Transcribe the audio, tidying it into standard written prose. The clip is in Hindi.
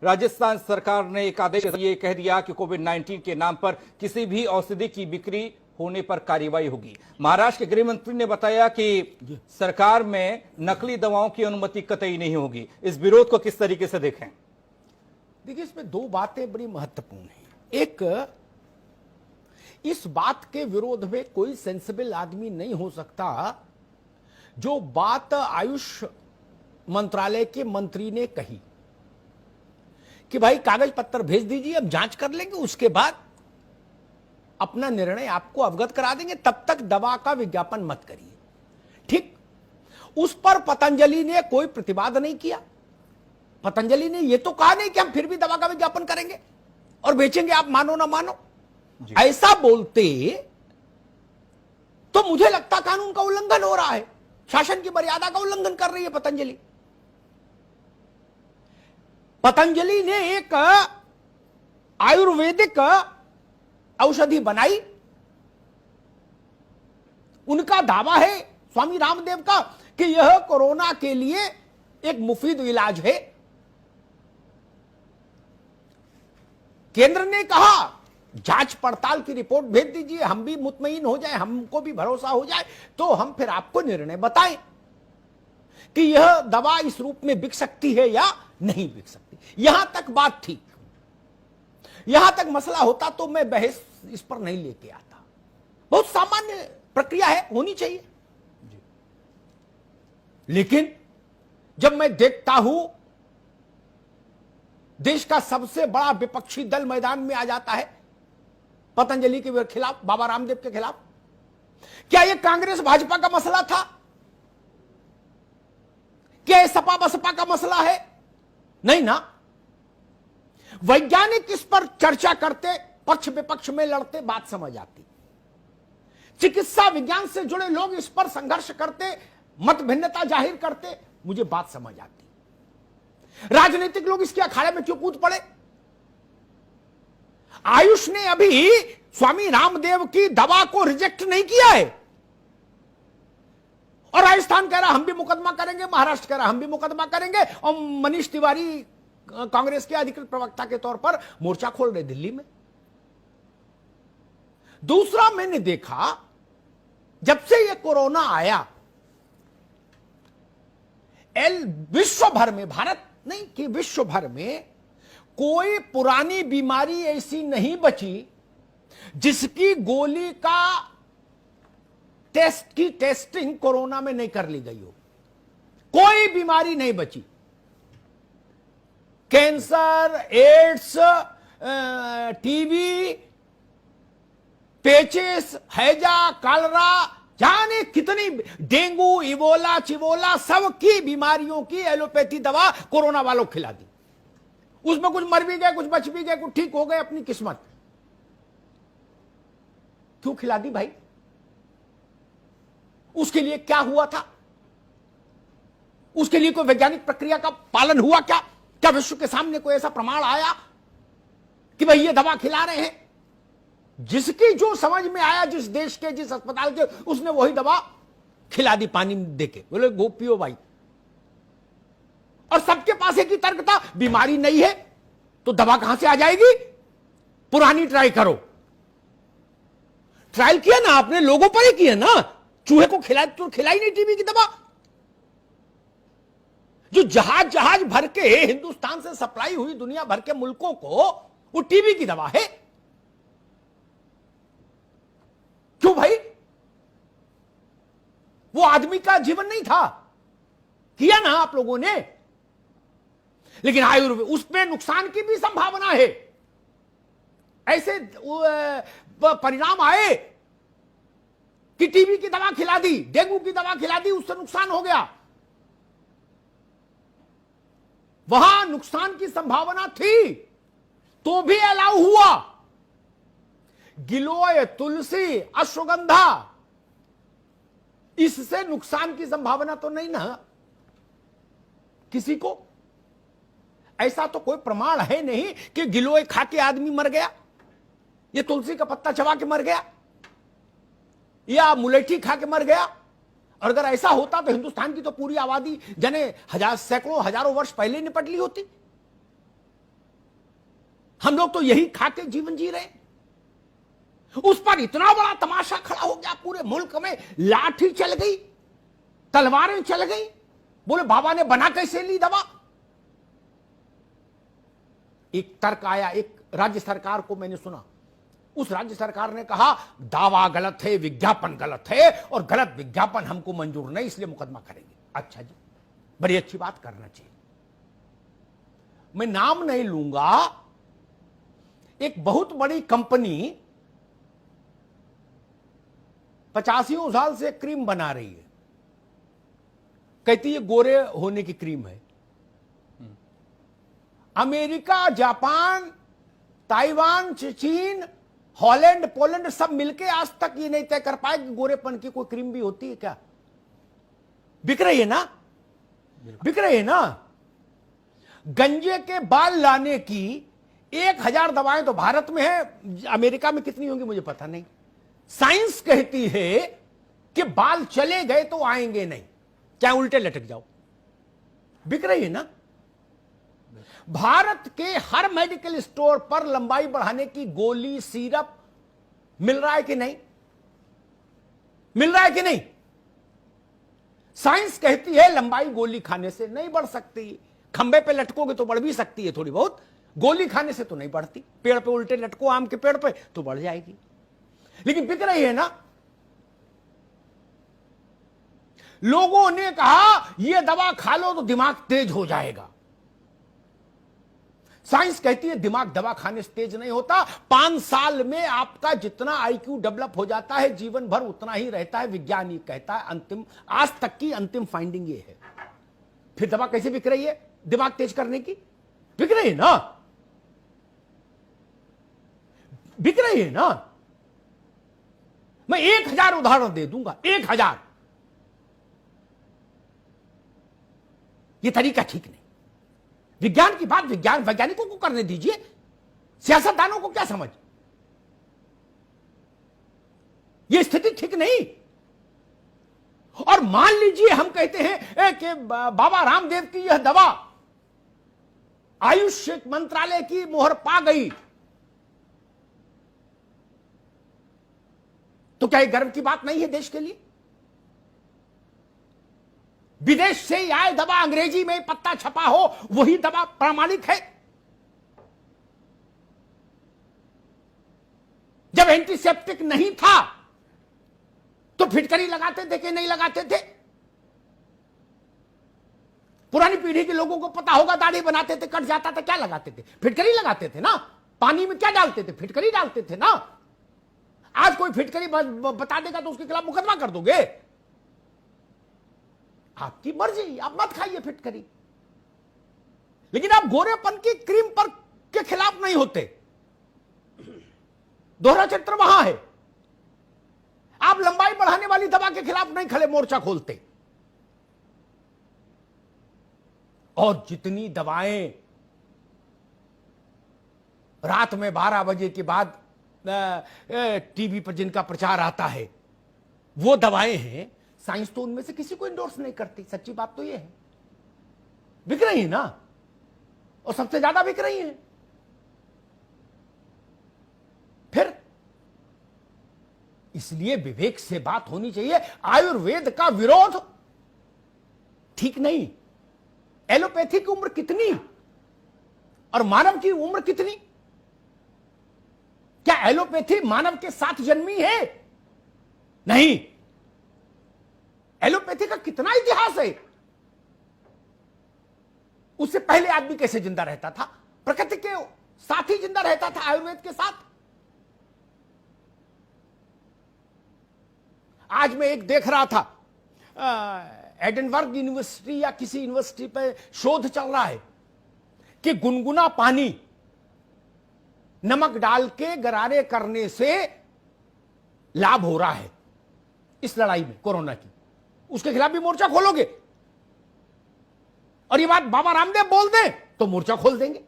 राजस्थान सरकार ने एक आदेश ये कह दिया कि कोविड-19 के नाम पर किसी भी औषधि की बिक्री होने पर कार्रवाई होगी। महाराष्ट्र के गृह मंत्री ने बताया कि सरकार में नकली दवाओं की अनुमति कतई नहीं होगी। इस विरोध को किस तरीके से देखें? देखिए, इसमें दो बातें बड़ी महत्वपूर्ण हैं। एक, इस बात के विरोध में कोई सेंसिबल आदमी नहीं हो सकता जो बात आयुष मंत्रालय के मंत्री ने कही कि भाई कागज पत्र भेज दीजिए, अब जांच कर लेंगे, उसके बाद अपना निर्णय आपको अवगत करा देंगे, तब तक दवा का विज्ञापन मत करिए। ठीक, उस पर पतंजलि ने कोई प्रतिवाद नहीं किया। पतंजलि ने यह तो कहा नहीं कि हम फिर भी दवा का विज्ञापन करेंगे और बेचेंगे, आप मानो ना मानो। ऐसा बोलते तो मुझे लगता कानून का उल्लंघन हो रहा है, शासन की मर्यादा का उल्लंघन कर रही है पतंजलि। पतंजलि ने एक आयुर्वेदिक औषधि बनाई। उनका दावा है स्वामी रामदेव का कि यह कोरोना के लिए एक मुफीद इलाज है। केंद्र ने कहा जांच पड़ताल की रिपोर्ट भेज दीजिए, हम भी मुतमईन हो जाए, हमको भी भरोसा हो जाए, तो हम फिर आपको निर्णय बताएं कि यह दवा इस रूप में बिक सकती है या नहीं बिक सकती। यहां तक बात ठीक, यहां तक मसला होता तो मैं बहस इस पर नहीं लेके आता। बहुत सामान्य प्रक्रिया है, होनी चाहिए। लेकिन जब मैं देखता हूं देश का सबसे बड़ा विपक्षी दल मैदान में आ जाता है पतंजलि के खिलाफ, बाबा रामदेव के खिलाफ, क्या यह कांग्रेस भाजपा का मसला था? क्या यह सपा बसपा का मसला है? नहीं ना। वैज्ञानिक इस पर चर्चा करते, पक्ष विपक्ष में लड़ते, बात समझ आती। चिकित्सा विज्ञान से जुड़े लोग इस पर संघर्ष करते, मत भिन्नता जाहिर करते, मुझे बात समझ आती। राजनीतिक लोग इसके अखाड़े में क्यों कूद पड़े? आयुष ने अभी स्वामी रामदेव की दवा को रिजेक्ट नहीं किया है और राजस्थान कह रहा हम भी मुकदमा करेंगे, महाराष्ट्र कह रहा हम भी मुकदमा करेंगे, और मनीष तिवारी कांग्रेस के अधिकृत प्रवक्ता के तौर पर मोर्चा खोल रहे दिल्ली में। दूसरा, मैंने देखा जब से यह कोरोना आया, विश्व भर में, भारत नहीं कि विश्व भर में कोई पुरानी बीमारी ऐसी नहीं बची जिसकी गोली का टेस्ट की टेस्टिंग कोरोना में नहीं कर ली गई हो। कोई बीमारी नहीं बची। कैंसर, एड्स, टीबी, पेचिस, हैजा, कॉलरा, जाने कितनी, डेंगू, इबोला, चिबोला, सब की बीमारियों की एलोपैथी दवा कोरोना वालों को खिला दी। उसमें कुछ मर भी गए, कुछ बच भी गए, कुछ ठीक हो गए, अपनी किस्मत। क्यों खिला दी भाई? उसके लिए क्या हुआ था? उसके लिए कोई वैज्ञानिक प्रक्रिया का पालन हुआ क्या? क्या विश्व के सामने कोई ऐसा प्रमाण आया कि भाई ये दवा खिला रहे हैं? जिसकी जो समझ में आया, जिस देश के, जिस अस्पताल के, उसने वही दवा खिला दी पानी देके, बोले गो पियो भाई। और सबके पास एक ही तर्क था, बीमारी नहीं है तो दवा कहां से आ जाएगी? पुरानी ट्राई करो। ट्रायल किया ना आपने, लोगों पर ही किया ना। चूहे को खिलाई तो खिलाई नहीं टीबी की दवा। जो जहाज जहाज भर के हिंदुस्तान से सप्लाई हुई दुनिया भर के मुल्कों को, वो टीबी की दवा है। क्यों भाई? वो आदमी का जीवन नहीं था। किया ना आप लोगों ने। लेकिन आयुर्वेद, उसमें नुकसान की भी संभावना है। ऐसे परिणाम आए कि टीबी की दवा खिला दी, डेंगू की दवा खिला दी, उससे नुकसान हो गया। वहां नुकसान की संभावना थी तो भी अलाउ हुआ। गिलोय, तुलसी, अश्वगंधा, इससे नुकसान की संभावना तो नहीं ना किसी को। ऐसा तो कोई प्रमाण है नहीं कि गिलोय खा के आदमी मर गया, ये तुलसी का पत्ता चबा के मर गया, या मुलेठी खा के मर गया। और अगर ऐसा होता तो हिंदुस्तान की तो पूरी आबादी जने सैकड़ों हजारों वर्ष पहले निपट ली होती। हम लोग तो यही खा के जीवन जी रहे हैं। उस पर इतना बड़ा तमाशा खड़ा हो गया, पूरे मुल्क में लाठी चल गई, तलवारें चल गई, बोले बाबा ने बना कैसे ली दवा। एक तर्क आया, एक राज्य सरकार को मैंने सुना, उस राज्य सरकार ने कहा दावा गलत है, विज्ञापन गलत है और गलत विज्ञापन हमको मंजूर नहीं, इसलिए मुकदमा करेंगे। अच्छा जी, बड़ी अच्छी बात, करना चाहिए। मैं नाम नहीं लूंगा, एक बहुत बड़ी कंपनी 85 साल से क्रीम बना रही है, कहती है गोरे होने की क्रीम है। अमेरिका, जापान, ताइवान, चीन, हॉलैंड, पोलैंड सब मिलके आज तक ये नहीं तय कर पाए कि गोरेपन की कोई क्रीम भी होती है क्या। बिक रही है ना, बिक रही है ना। गंजे के बाल लाने की 1000 दवाएं तो भारत में है, अमेरिका में कितनी होंगी मुझे पता नहीं। साइंस कहती है कि बाल चले गए तो आएंगे नहीं, चाहे उल्टे लटक जाओ। बिक रही है ना। भारत के हर मेडिकल स्टोर पर लंबाई बढ़ाने की गोली, सिरप मिल रहा है कि नहीं, मिल रहा है कि नहीं। साइंस कहती है लंबाई गोली खाने से नहीं बढ़ सकती, खंबे पे लटकोगे तो बढ़ भी सकती है थोड़ी बहुत, गोली खाने से तो नहीं बढ़ती। पेड़ पे उल्टे लटको आम के पेड़ पे तो बढ़ जाएगी, लेकिन बिक रही है ना। लोगों ने कहा यह दवा खा लो तो दिमाग तेज हो जाएगा। साइंस कहती है दिमाग दवा खाने से तेज नहीं होता, 5 साल में आपका जितना आईक्यू डेवलप हो जाता है जीवन भर उतना ही रहता है। विज्ञान ये कहता है, अंतिम, आज तक की अंतिम फाइंडिंग ये है। फिर दवा कैसे बिक रही है दिमाग तेज करने की? बिक रही है ना, बिक रही है ना। मैं 1000 उदाहरण दे दूंगा, 1000। यह तरीका ठीक नहीं। विज्ञान की बात विज्ञान वैज्ञानिकों को करने दीजिए, सियासतदानों को क्या समझ। यह स्थिति ठीक नहीं। और मान लीजिए हम कहते हैं कि बाबा रामदेव की यह दवा आयुष मंत्रालय की मोहर पा गई, तो क्या यह गर्व की बात नहीं है देश के लिए? विदेश से ही आए दवा, अंग्रेजी में पत्ता छपा हो, वही दवा प्रामाणिक है। जब एंटीसेप्टिक नहीं था तो फिटकरी लगाते थे कि नहीं लगाते थे? पुरानी पीढ़ी के लोगों को पता होगा, दाढ़ी बनाते थे, कट जाता था, क्या लगाते थे? फिटकरी लगाते थे ना। पानी में क्या डालते थे? फिटकरी डालते थे ना। आज कोई फिटकरी बता देगा तो उसके खिलाफ मुकदमा कर दोगे। आपकी मर्जी, आप मत खाइए फिटकरी, लेकिन आप गोरेपन की क्रीम पर के खिलाफ नहीं होते। दोहरा चरित्र वहां है। आप लंबाई बढ़ाने वाली दवा के खिलाफ नहीं खड़े मोर्चा खोलते। और जितनी दवाएं रात में 12 बजे के बाद टीवी पर जिनका प्रचार आता है, वो दवाएं हैं, साइंस तो उनमें से किसी को इंडोर्स नहीं करती। सच्ची बात तो ये है। बिक रही है ना, और सबसे ज्यादा बिक रही है। फिर इसलिए विवेक से बात होनी चाहिए। आयुर्वेद का विरोध ठीक नहीं। एलोपैथी की उम्र कितनी और मानव की उम्र कितनी? क्या एलोपैथी मानव के साथ जन्मी है? नहीं। एलोपैथी का कितना इतिहास है। उससे पहले आदमी कैसे जिंदा रहता था? प्रकृति के साथ ही जिंदा रहता था, आयुर्वेद के साथ। आज मैं एक देख रहा था, एडिनबर्ग यूनिवर्सिटी या किसी यूनिवर्सिटी पे शोध चल रहा है कि गुनगुना पानी नमक डाल के गरारे करने से लाभ हो रहा है इस लड़ाई में कोरोना की। उसके खिलाफ भी मोर्चा खोलोगे? और ये बात बाबा रामदेव बोल दें तो मोर्चा खोल देंगे।